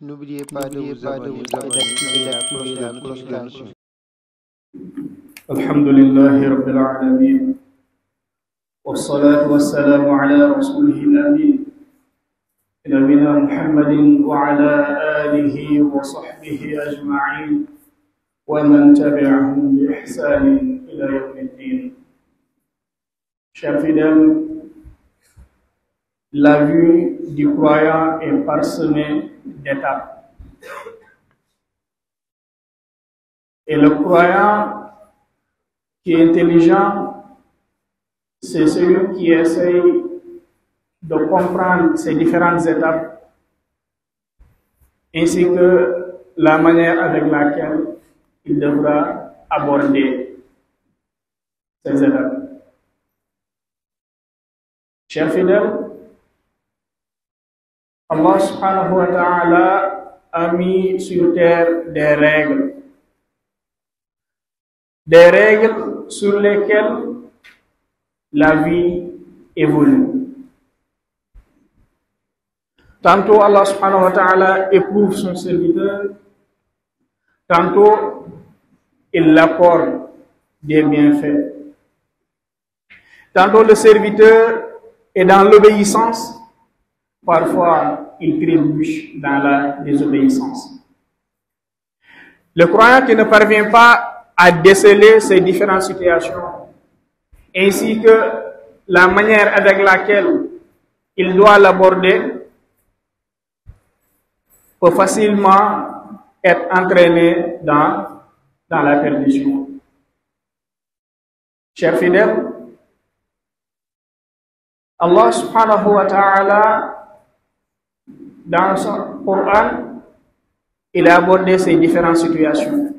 N'oubliez pas de vous abonner et d'activer la notification. Alhamdulillahi Rabbil Alamin. Wassalatu wassalamu ala rasulihil amin. Nabina Muhammadin wa ala alihi wa sahbihi ajma'in. Wa man tabi'ahum bi ihsanin ila yawmiddin. Chers fidèles, la vie du croyant est parsemée d'étapes. Et le croyant qui est intelligent, c'est celui qui essaye de comprendre ces différentes étapes, ainsi que la manière avec laquelle il devra aborder ces étapes. Chers fidèles, Allah subhanahu wa ta'ala a mis sur terre des règles sur lesquelles la vie évolue. Tantôt Allah subhanahu wa ta'ala éprouve son serviteur, tantôt il l'accorde des bienfaits. Tantôt le serviteur est dans l'obéissance, parfois il trébuche dans la désobéissance. Le croyant qui ne parvient pas à déceler ces différentes situations, ainsi que la manière avec laquelle il doit l'aborder, peut facilement être entraîné dans la perdition. Chers fidèles, Allah subhanahu wa ta'ala, dans son Coran, il a abordé ces différentes situations.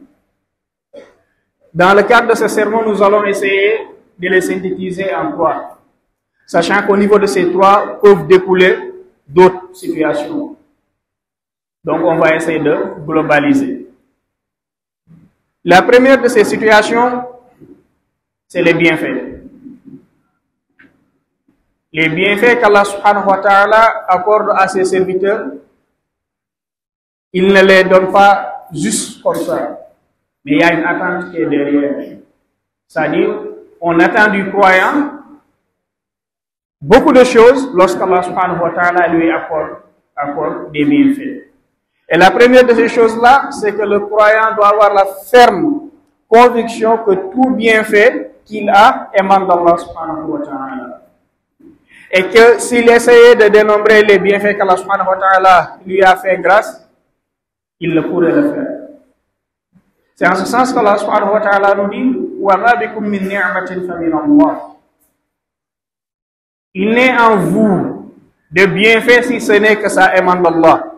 Dans le cadre de ce sermon, nous allons essayer de les synthétiser en trois, sachant qu'au niveau de ces trois peuvent découler d'autres situations. Donc on va essayer de globaliser. La première de ces situations, c'est les bienfaits. Les bienfaits qu'Allah subhanahu wa ta'ala accorde à ses serviteurs, il ne les donne pas juste comme ça, mais il y a une attente qui est derrière. C'est-à-dire, on attend du croyant beaucoup de choses lorsqu'Allah subhanahu wa ta'ala lui accorde des bienfaits. Et la première de ces choses-là, c'est que le croyant doit avoir la ferme conviction que tout bienfait qu'il a émane d'Allah subhanahu wa ta'ala. Et que s'il essayait de dénombrer les bienfaits qu'Allah subhanahu wa ta'ala lui a fait grâce, il ne pourrait le faire. C'est en ce sens qu'Allah subhanahu wa ta'ala nous dit wa ma bikum min ni'matin fa min Allah. Il n'est en vous de bienfait si ce n'est que ça émane d'Allah.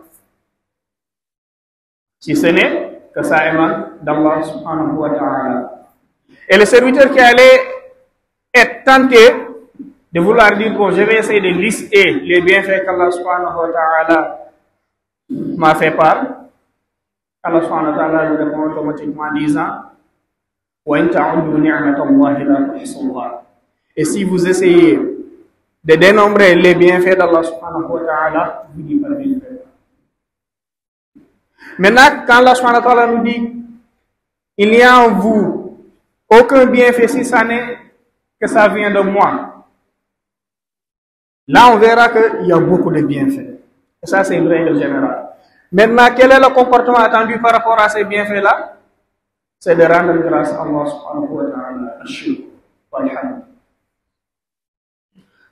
Si ce n'est que ça émane d'Allah subhanahu wa ta'ala. Et le serviteur qui allait être tenté de vouloir dire, bon, je vais essayer de lister les bienfaits qu'Allah subhanahu wa ta'ala m'a fait part, Allah subhanahu wa ta'ala lui répond automatiquement en disant wa in ta'uddu ni'matallahi la tuhsuha. Et si vous essayez de dénombrer les bienfaits d'Allah subhanahu wa ta'ala, vous n'y parviendrez pas. Maintenant, quand Allah subhanahu wa ta'ala nous dit il n'y a en vous aucun bienfait si ça n'est que ça vient de moi, là on verra qu'il y a beaucoup de bienfaits. Et ça c'est une règle générale. Maintenant, quel est le comportement attendu par rapport à ces bienfaits-là? C'est de rendre grâce à Allah subhanahu wa ta'ala.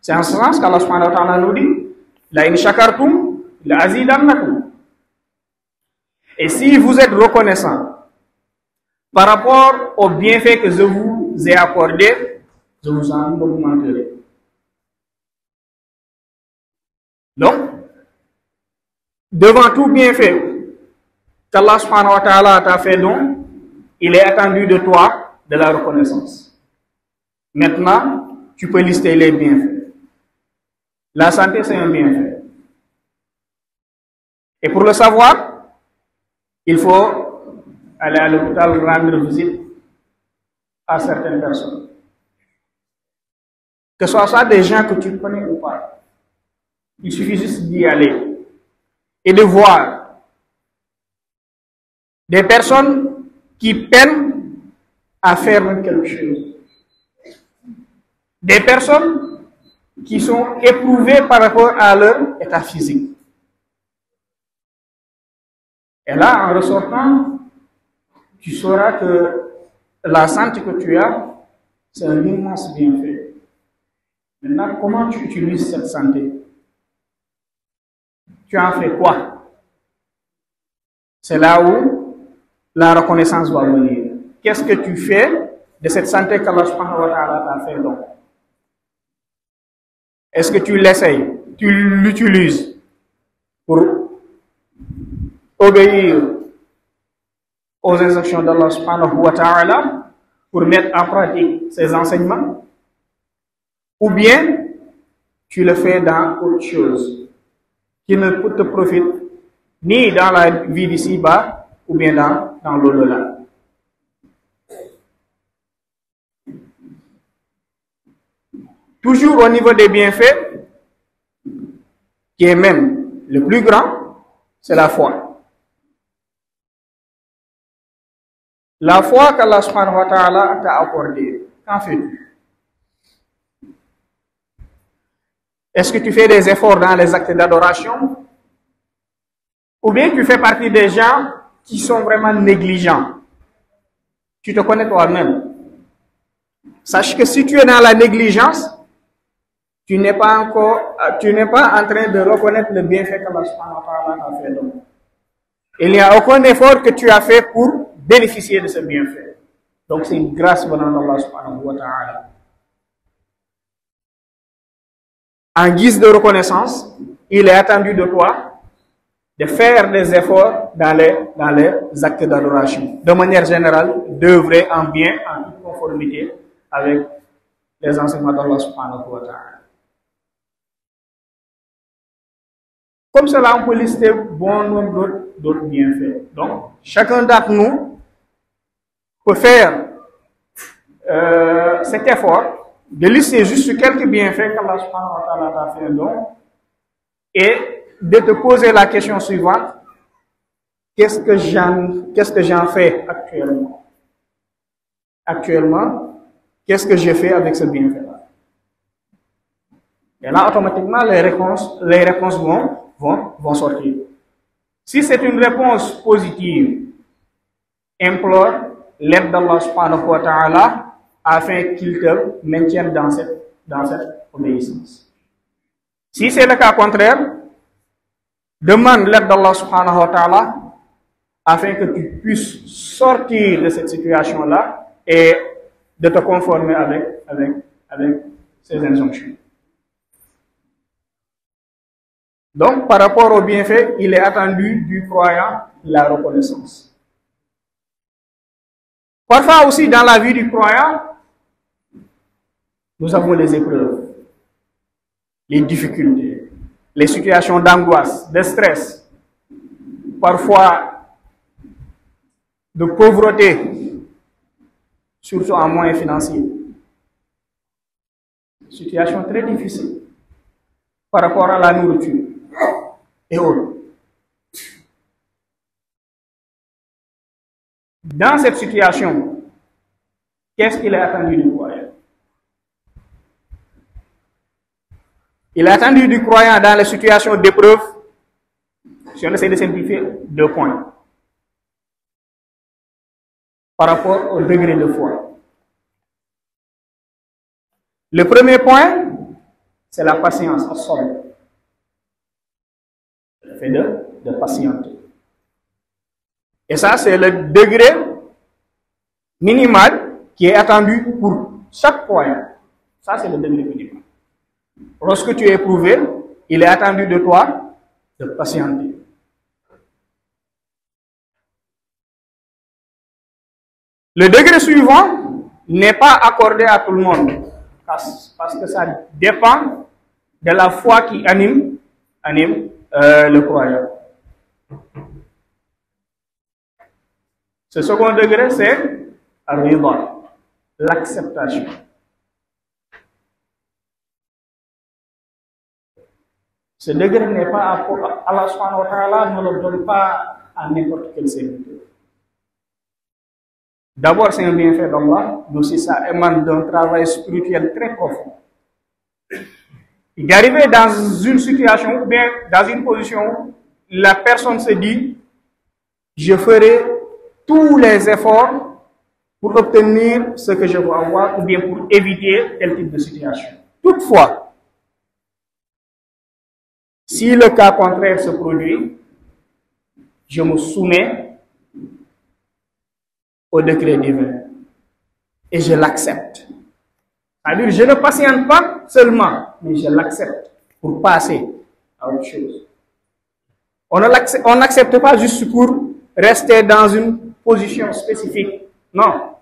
C'est en ce sens qu'Allah subhanahu wa ta'ala nous dit la in shakartum la azidannakum. Et si vous êtes reconnaissant par rapport aux bienfaits que je vous ai accordés, je vous en augmenterai. Donc, devant tout bienfait qu'Allah subhanahu wa ta'ala t'a fait don, il est attendu de toi de la reconnaissance. Maintenant, tu peux lister les bienfaits. La santé, c'est un bienfait. Et pour le savoir, il faut aller à l'hôpital rendre visite à certaines personnes. Que ce soit des gens que tu connais ou pas. Il suffit juste d'y aller et de voir des personnes qui peinent à faire même quelque chose, des personnes qui sont éprouvées par rapport à leur état physique. Et là, en ressortant, tu sauras que la santé que tu as, c'est un immense bienfait. Maintenant, comment tu utilises cette santé? Tu en fais quoi? C'est là où la reconnaissance va venir. Qu'est-ce que tu fais de cette santé qu'Allah subhanahu wa ta'ala t'a fait donc? Est-ce que tu l'essayes? Tu l'utilises pour obéir aux instructions d'Allah subhanahu wa ta'ala, pour mettre en pratique ses enseignements? Ou bien tu le fais dans autre chose qui ne te profite ni dans la vie d'ici-bas ou bien dans l'au-delà. Toujours au niveau des bienfaits, qui est même le plus grand, c'est la foi. La foi qu'Allah subhanahu wa ta'ala t'a accordée, qu'en fais-tu? Est-ce que tu fais des efforts dans les actes d'adoration? Ou bien tu fais partie des gens qui sont vraiment négligents? Tu te connais toi-même. Sache que si tu es dans la négligence, tu n'es pas en train de reconnaître le bienfait qu'Allah subhanahu wa ta'ala t'a fait. Donc, il n'y a aucun effort que tu as fait pour bénéficier de ce bienfait. Donc c'est une grâce venant d'Allah subhanahu wa ta'ala. En guise de reconnaissance, il est attendu de toi de faire des efforts dans les actes d'adoration. De manière générale, d'œuvrer en bien, en toute conformité avec les enseignements d'Allah subhanahu wa ta'ala. Comme cela, on peut lister bon nombre d'autres bienfaits. Donc, chacun d'entre nous peut faire cet effort de lister juste quelques bienfaits qu'Allah subhanahu wa ta'ala t'a fait donc, et de te poser la question suivante: qu'est-ce que j'en fais actuellement? Actuellement, qu'est-ce que j'ai fait avec ce bienfait-là? Et là, automatiquement, les réponses vont sortir. Si c'est une réponse positive, implore l'aide d'Allah subhanahu wa ta'ala afin qu'il te maintienne dans cette obéissance. Si c'est le cas contraire, demande l'aide d'Allah subhanahu wa ta'ala afin que tu puisses sortir de cette situation-là et de te conformer avec ces injonctions. Donc, par rapport au bienfait, il est attendu du croyant la reconnaissance. Parfois aussi, dans la vie du croyant, nous avons les épreuves, les difficultés, les situations d'angoisse, de stress, parfois de pauvreté, surtout en moyens financiers. Situation très difficile par rapport à la nourriture et autres. Dans cette situation, qu'est-ce qu'il est attendu du croyant? Il est attendu du croyant dans les situations d'épreuve, si on essaie de simplifier, 2 points. Par rapport au degré de foi. Le premier point, c'est la patience en somme. Le fait de patienter. Et ça, c'est le degré minimal qui est attendu pour chaque croyant. Ça, c'est le degré minimal. Lorsque tu es éprouvé, il est attendu de toi de patienter. Le degré suivant n'est pas accordé à tout le monde, parce que ça dépend de la foi qui anime le croyant. Ce second degré, c'est l'acceptation. Ce degré n'est pas Allah subhanahu wa ta'ala ne le donne pas à n'importe quel serviteur. D'abord, c'est un bienfait d'Allah, mais aussi ça émane d'un travail spirituel très profond. D'arriver dans une situation ou bien dans une position où la personne se dit, je ferai tous les efforts pour obtenir ce que je veux avoir ou bien pour éviter tel type de situation. Toutefois, si le cas contraire se produit, je me soumets au décret divin et je l'accepte. C'est-à-dire, je ne patiente pas seulement, mais je l'accepte pour passer à autre chose. On n'accepte pas juste pour rester dans une position spécifique. Non.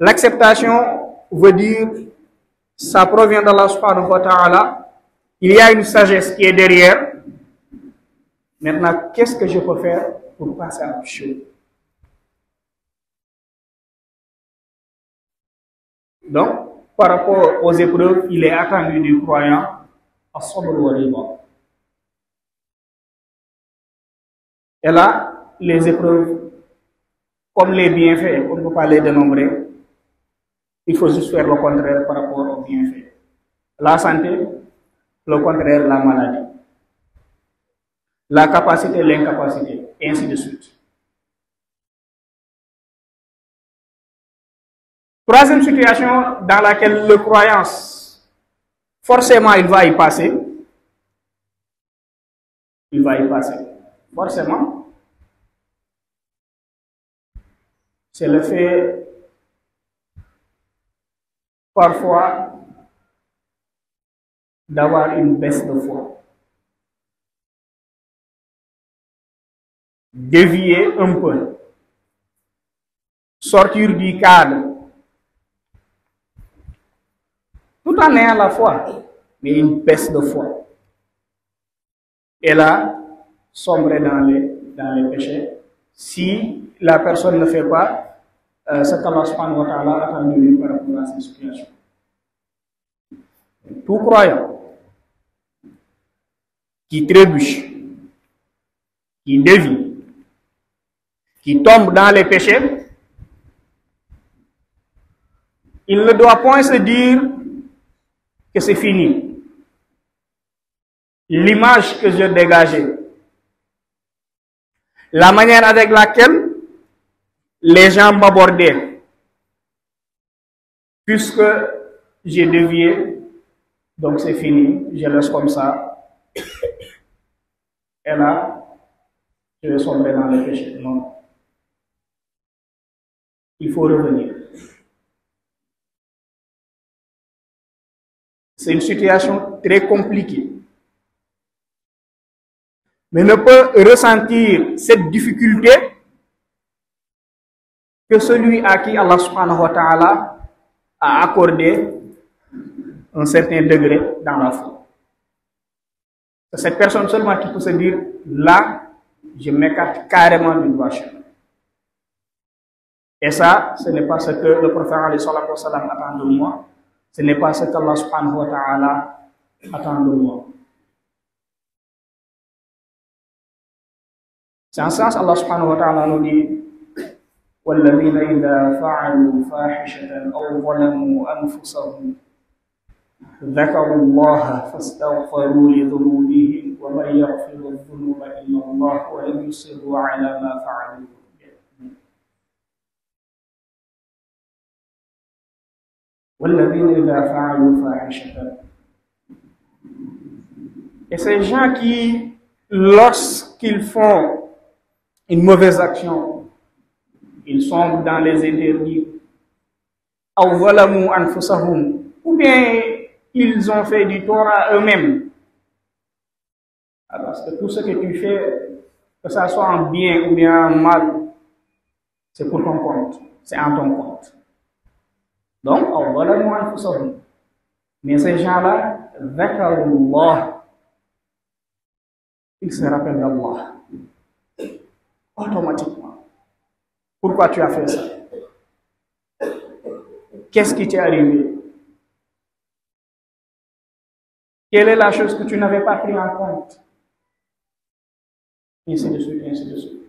L'acceptation veut dire, ça provient d'Allah subhanahu wa ta'ala. Il y a une sagesse qui est derrière. Maintenant, qu'est-ce que je peux faire pour passer à autre chose? Donc, par rapport aux épreuves, il est attendu du croyant à sabr wa riba. Et là, les épreuves, comme les bienfaits, on ne peut pas les dénombrer. Il faut juste faire le contraire par rapport aux bienfaits. La santé, le contraire, la maladie. La capacité, l'incapacité, et ainsi de suite. Troisième situation dans laquelle le croyant, forcément, il va y passer. Il va y passer. Forcément. C'est le fait, parfois, d'avoir une baisse de foi. Dévier un peu. Sortir du cadre. Tout en ayant la foi, mais une baisse de foi. Et là, sombrer dans les péchés. Si la personne ne fait pas ce qu'Allah subhanahu wa ta'ala attend de lui par rapport à cette situation. Tout croyant qui trébuche, qui dévie, qui tombe dans les péchés, il ne doit point se dire que c'est fini. L'image que je dégageais, la manière avec laquelle les gens m'abordaient, puisque j'ai dévié, donc c'est fini, je laisse comme ça. Et là, je vais sombrer dans le péché. Non. Il faut revenir. C'est une situation très compliquée. Mais ne peut ressentir cette difficulté que celui à qui Allah subhanahu wa ta'ala a accordé un certain degré dans la foi. C'est cette personne seulement qui peut se dire, là, je m'écarte carrément du droit chemin. Et ça, ce n'est pas ce que le prophète alayhi salatu wa sallam attend de moi. Ce n'est pas ce qu'Allah subhanahu wa ta'ala attend de moi. C'est en ce sens, Allah subhanahu wa ta'ala nous dit, وَالَّذِينَ إِذَا فَعَلُوا فَاحِشَةً أَوْ ظَلَمُوا أَنفُسَهُمْ ذكروا الله فاستغفروا لذنوبهم ومن يغفر الذنوب إلا الله ولم يصروا على ما فعلوا. والذين إذا فعلوا فاحشة. Et ces gens qui, lorsqu'ils font une mauvaise action, ils sont dans les interdits, أو ظلموا أنفسهم, ou bien ils ont fait du tort à eux-mêmes. Parce que tout ce que tu fais, que ça soit en bien ou bien en mal, c'est pour ton compte, c'est en ton compte. Donc, mais ces gens-là, ils se rappellent d'Allah automatiquement. Pourquoi tu as fait ça? Qu'est-ce qui t'est arrivé? Quelle est la chose que tu n'avais pas pris en compte? Ainsi de suite, ainsi de suite.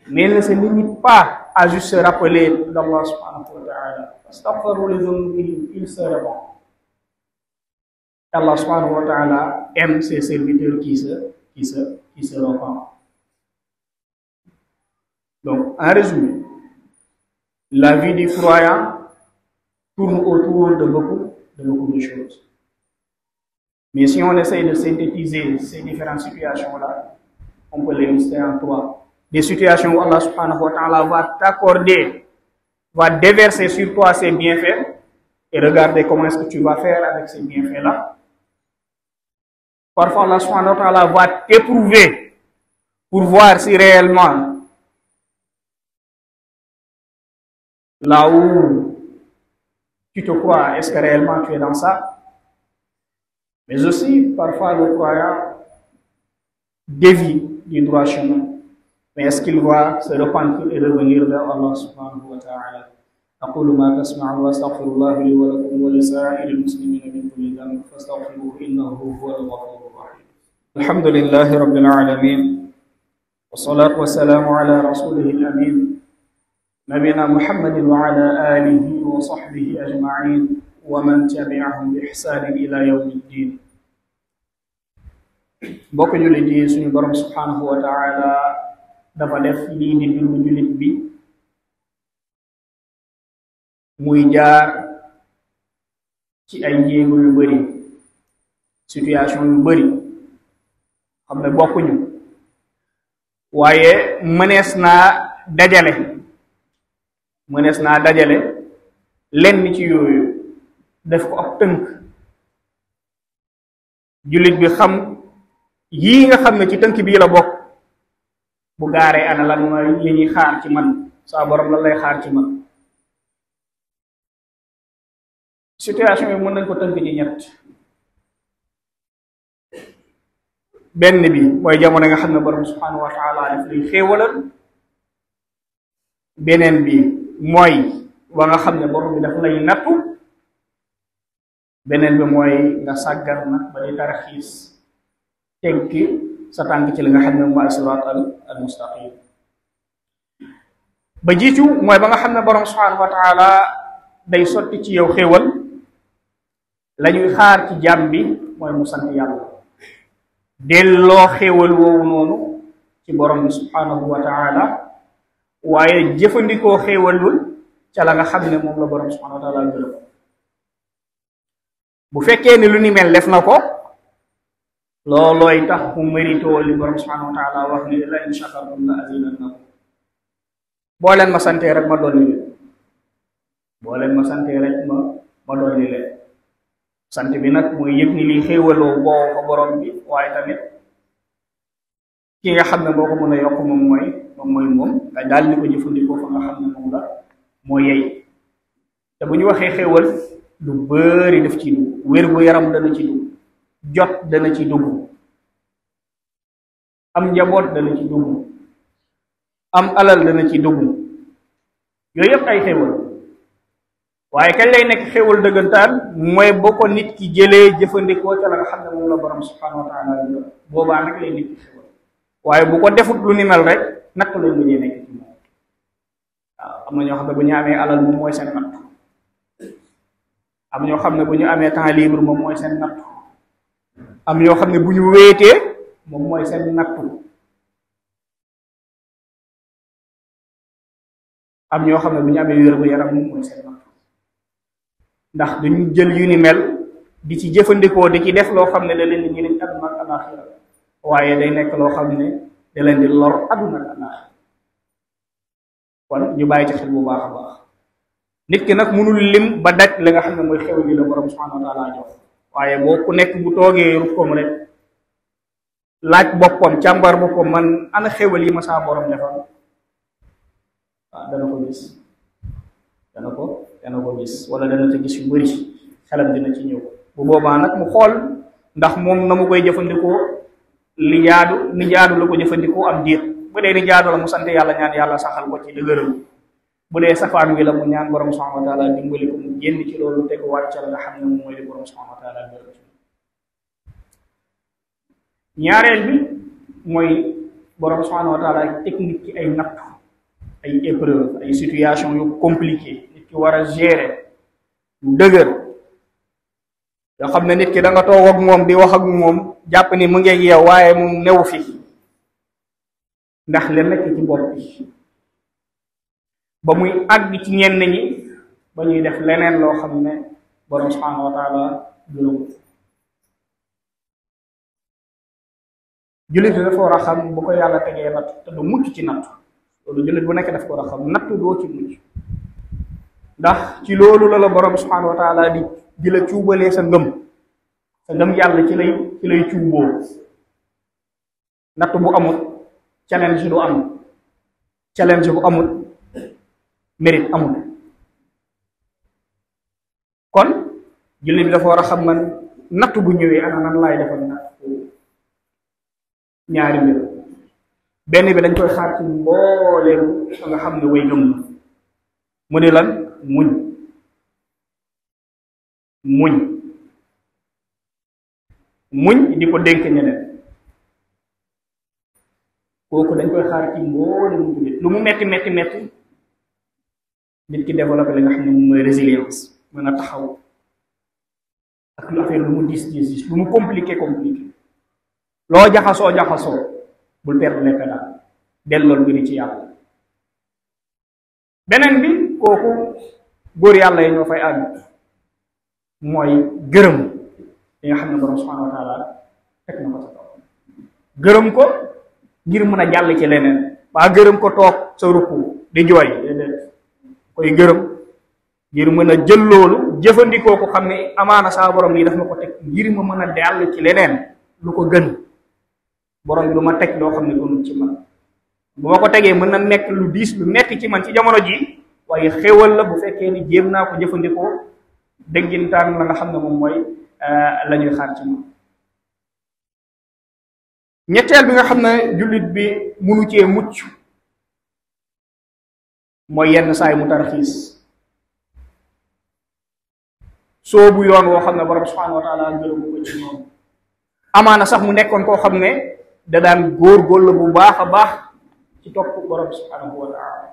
mais il ne se limite pas à juste se rappeler d'Allah subhanahu wa ta'ala. Astaghfiru li dhunubihim, il serait bon. Allah subhanahu wa ta'ala aime ses serviteurs qui se repentent. Donc, en résumé, la vie du croyant tourne autour de beaucoup de choses. Mais si on essaye de synthétiser ces différentes situations-là, on peut les lister en trois. Des situations où Allah subhanahu wa ta'ala va t'accorder, va déverser sur toi ses bienfaits, et regarder comment est-ce que tu vas faire avec ces bienfaits-là. Parfois, Allah subhanahu wa ta'ala va t'éprouver pour voir si réellement, là où tu te crois, est-ce que réellement tu es dans ça? Mais aussi, parfois, le croyant dévie du droit chemin. Mais est-ce qu'il va se repentir et revenir vers Allah subhanahu wa ta'ala? أقول ما تسمعون وأستغفر الله لي ولكم ولسائر المسلمين من كل ذنب فاستغفروه إنه هو الغفور الرحيم. الحمد لله رب العالمين والصلاة والسلام على رسوله الأمين نبينا محمد وعلى آله وصحبه أجمعين ومن تبعهم بإحسان إلى يوم الدين. bokk jullit yi suñu borom subhanahu wa ta'ala dafa def lii di dundu jullit bi muy jaar ci ay jéego yu bari, situation yu bari xam ne bokkuñu, waaye mënees naa dajale lenn ci yooyu def ko ab tënk. jullit bi xam yii nga xam ne ci tënk bii la bokk, bu gaaree ana lan mooy li ñuy xaar ci man, saa borom lan lay xaar ci man. situation yi mën nañ ko tënk ci ñett. benn bi mooy jamono nga xam ne borom subhanahu wa ta'ala daf lay xéewalal. beneen bi mooy wa nga xam ne borom bi daf lay nattu. beneen bi mooy nga sàggar nag ba di tarxiis teggi sa tànk ci li nga xam ne mooy siraat al mustaqim. ba jiitu mooy ba nga xam ne borom subhanahu wa ta'ala day sotti ci yow xéewal, lañuy xaar ci jaam bi mooy mu sant yàlla, delloo xéewal woowu noonu ci borom bi subhanahu wa ta'ala, waaye jëfandikoo xéewalul ca la nga xam ne moom la borom subhanahu wa ta'ala gërëm. bu fekkee ni lu ni mel def na ko, loolooy tax mu mérito li borom subhanahu wa ta'ala wax ni la in shakartum la azidannakum. boo leen ma santee rek ma dolli leen, ma dolli leen. sant bi nag mooy yëg ni li xéewaloo boo ko borom bi, waaye tamit ki nga xam ne boo ko mën a yokk moom mooy nga daal di ko jëfandikoo fa nga xam ne moom la moo yey. te bu ñu waxee xéewal lu bari def ci dugg, wér gu yaram dana ci dugg, jot dana ci dugg, am njaboot dana ci dugg, am alal dana ci dugg. yooyu yëpp ay xéewal. waaye kañ lay nekk xéewal dëggantaan mooy boo ko nit ki jëlee jëfandikoo ca la nga xam ne moom la borom subhanahu wa ta'ala boobaa nag lay nekk xéewal. waaye bu ko defut lu ni mel rek natt lay mujjee nekk ci moom. waaw am na ñoo xam ne bu ñu amee alal moom mooy seen natt. am ñoo xam ne bu ñu amee temps libre moom mooy seen natt. am ñoo xam ne bu ñu wéetee moom mooy seen nattu. am ñoo xam ne bu ñu amee wér gu yaram moom mooy seen nattu. ndax duñu jël yu ni mel di ci jëfandikoo di ci def loo xam ne da leen di njëriñ àdduna ak alaaxira, waaye day nekk loo xam ne da leen di lor àdduna ak alaaxira. kon ñu bàyyi ci xel bu baax a baax. nit ki nag mënul lim ba daj la nga xam ne mooy xew li la borom subhanahu wa ta'ala jox, waaye boo ku nekk bu toogee rukkoom rek laaj boppam, càmbar boppam, man ana xewal yi ma saa borom defal, waaw dana ko gis. dana ko gis wala dana ca gis yu bari, xelam dina ci ñëw. bu boobaa nag mu xool ndax moom na mu koy jëfandikoo ni jaadu la ko jëfandikoo am diir. bu dee ni jaadu la mu sant yàlla, ñaan yàlla saxal ko ci dëgëral. bu dee safaan wi la mu ñaan borom subhanahu wa ta'ala dimbali ko mu génn ci loolu tegu wàccal nga xam ne moom mooy li borom subhanahu wa ta'ala gërëm. ñaareel bi mooy borom subhanahu wa ta'ala technique ci ay natt ay épreuve ay situation yu compliqué nit ki war a gérer lu dëgër yoo xam ne nit ki da nga toog ak moom di wax ak moom jàpp ni mu ngeeg yow waaye moom newu fi ndax la nekk ci bopp bi ba muy àgg ci ñenn ñi ba ñuy def leneen loo xam ne borom subhanahu wa taala gërëm jullit bi dafa war a xam bu ko yàlla tegee natt te du mucc ci natt loolu jullit bu nekk daf ko war a xam natt doo ci mucc ndax ci loolu la borom subhanahu wa taala di la cuubalee sa ngëm yàlla ci lay cuuboo natt bu amul challenge du am challenge bu amul mérite amul kon jullit bi dafa war a xam man natt bu ñëwee ana nan laay defal natt ñaari mbir benn bi dañ koy xaar ci mbooleem nga xam ne way gëm la mu ne lan muñ di ko dénk ñeneen kooku dañ koy xaar ci mbooleem jullit lu mu metti nit ki développé li nga xam ne moom mooy résilience mën a taxaw ak lu affaire lu mu diis lu mu compliqué loo jaxasoo bul perdre les pédales dellool mbiri ci yàlla beneen bi kooku góor yàlla yi ñoo fay àgg mooy gërëm li nga xam ne borom subhanahu wa taala teg na ko sa kaw gërëm ko ngir mën a jàll ci leneen waa gërëm ko toog sa rukku di jooy déedéet koy gërëm ngir mën a jël loolu jëfandikoo ko xam ne amaana saa borom lii daf ma ko teg ngir ma mën a jàll ci leneen lu ko gën borom bi du ma teg loo xam ne gënul ci man bu ma ko tegee mën na nekk lu diis lu metti ci man ci jamono ji waaye xéwal la bu fekkee ni jéem naa ko jëfandikoo déggintaan la nga xam ne moom mooy la ñuy xaar ci man ñetteel bi nga xam ne jullit bi munu cee mucc mooy yenn saay mu tarxiis soobu yoon woo xam ne borom subhanahu wa taala gërëm ko ci noonu amaana sax mu nekkoon koo xam ne da daan góorgóorlu bu baax a baax ci topp borom subhanahu wa taala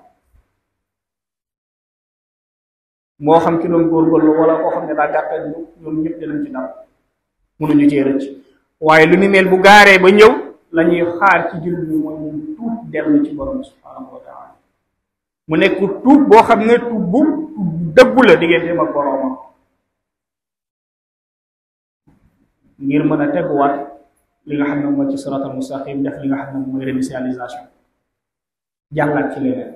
moo xam ki doon góorgóorlu wala koo xam ne daa gàttal ñoom ñëpp dinañ ci daw mënuñu cee rëcc waaye lu ni mel bu gaaree ba ñëw la ñuy xaar ci jullit bi mooy moom tuub dellu ci borom subhanahu wa taala mu nekk tuub boo xam ne tuub bu dëggu la digganteem ak boromam ngir mën a teguwaat li nga xam ne mooy ci siratal mustaqim def li nga xam ne mooy réinitialisation jàllaat ci leneen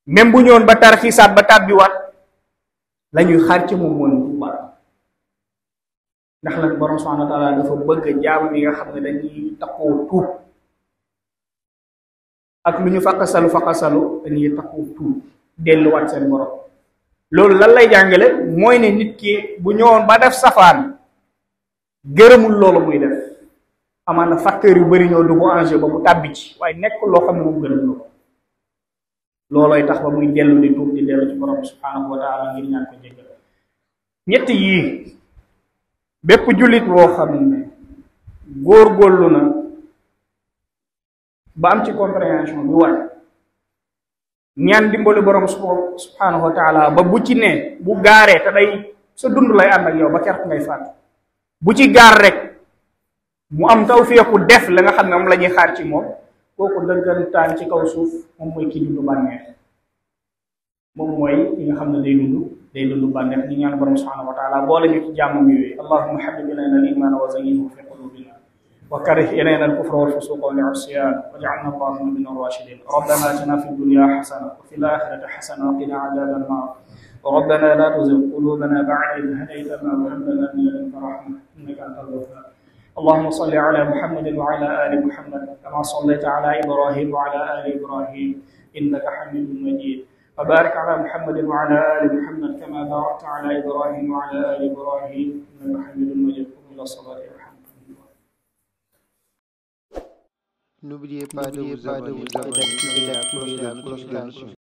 même bu ñëwoon ba tarxiisaat ba tàbbiwaat la ñuy xaar ci moom mooy tuubaat ndax nag borom subhanahu wa taala dafa bëgg jaam yi nga xam ne dañuy takkoo tuub ak lu ñu faqasalu dañuy takkoo tuub delluwaat seen borom loolu lan lay jàngale mooy ne nit ki bu ñëwoon ba def safaan gërëmul loolu muy def amaana facteur yu bari ñoo dugg enjeu ba mu tàbbi ci waaye nekk loo xam ne moom gërëm loolooy tax ba muy dellu di tuub di dellu ci borom subhanahu wa taala ngir ñaan ko jéggal ñett yii bépp jullit boo xam ne góorgóorlu na ba am ci compréhension bi war ñaan dimbali borom subhanahu wa taala ba bu ci ne bu gaaree te day sa dund lay ànd ak yow ba kert ngay faatu bu ci gaar rek mu am tawfiiqu def la nga xam ne moom la ñuy xaar ci moom kooku dëggantaan ci kaw suuf moom mooy ki dund bànneex moom mooy ki nga xam ne day dund bànneex di ñaan borom subhanahu wa taala boole ñu ci jàmmam yooyu allahumma habbib ilayna al-iman wa zayyinhu fi qulubina wa karih ilayna al-kufra wal fusuqa wal isyan waj'alna allahumma min ar-rashidin rabbana atina fid dunya hasana wa fil akhirati hasana wa qina adhaban nar ربنا لا تزغ قلوبنا بعد إذ هديتنا وهب لنا من لدنك رحمة إنك أنت الوهاب اللهم صل على محمد وعلى آل محمد كما صليت على إبراهيم وعلى آل إبراهيم إنك حميد مجيد وبارك على محمد وعلى آل محمد كما باركت على إبراهيم وعلى آل إبراهيم إنك حميد مجيد قم إلى الصلاة يرحمكم الله. N'oubliez pas de vous abonner et d'activer la cloche.